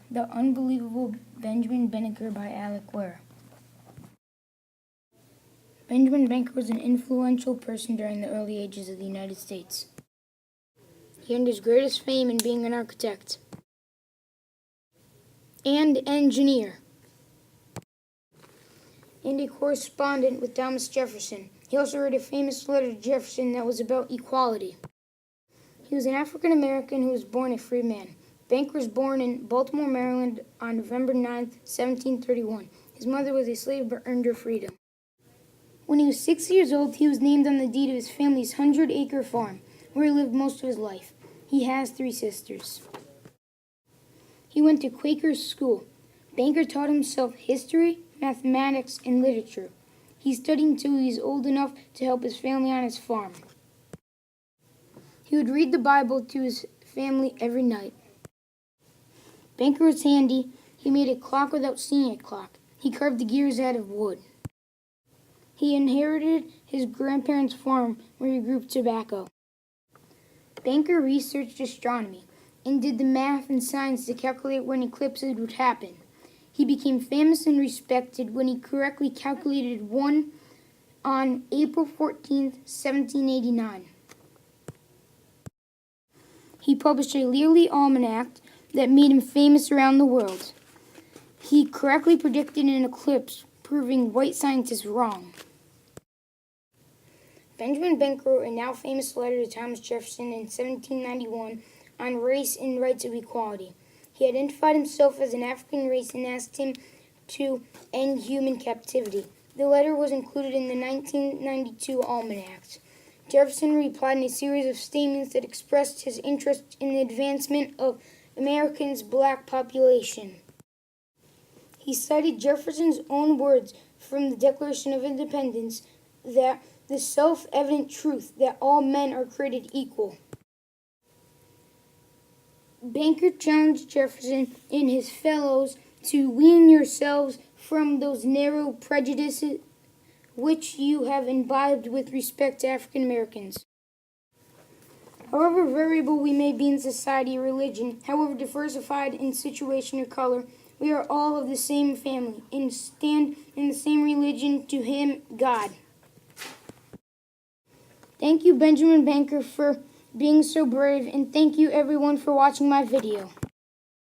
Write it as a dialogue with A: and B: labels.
A: The Unbelievable Benjamin Banneker by Alec. Benjamin Banneker was an influential person during the early ages of the United States. He earned his greatest fame in being an architect and engineer, and a correspondent with Thomas Jefferson. He also wrote a famous letter to Jefferson that was about equality. He was an African American who was born a free man. Banneker was born in Baltimore, Maryland on November 9, 1731. His mother was a slave but earned her freedom. When he was 6 years old, he was named on the deed of his family's 100-acre farm, where he lived most of his life. He has 3 sisters. He went to Quaker school. Banneker taught himself history, mathematics, and literature. He studied until he was old enough to help his family on his farm. He would read the Bible to his family every night. Banneker was handy. He made a clock without seeing a clock. He carved the gears out of wood. He inherited his grandparents' farm where he grew tobacco. Banneker researched astronomy and did the math and science to calculate when eclipses would happen. He became famous and respected when he correctly calculated one on April 14, 1789. He published a yearly almanac that made him famous around the world. He correctly predicted an eclipse, proving white scientists wrong. Benjamin Banneker wrote a now famous letter to Thomas Jefferson in 1791 on race and rights of equality. He identified himself as an African race and asked him to end human captivity. The letter was included in the 1992 Almanac. Jefferson replied in a series of statements that expressed his interest in the advancement of Americans' black population. He cited Jefferson's own words from the Declaration of Independence that the self-evident truth that all men are created equal. Banneker challenged Jefferson and his fellows to wean yourselves from those narrow prejudices which you have imbibed with respect to African Americans. However variable we may be in society or religion, however diversified in situation or color, we are all of the same family and stand in the same religion to Him, God. Thank you, Benjamin Banneker, for being so brave, and thank you, everyone, for watching my video.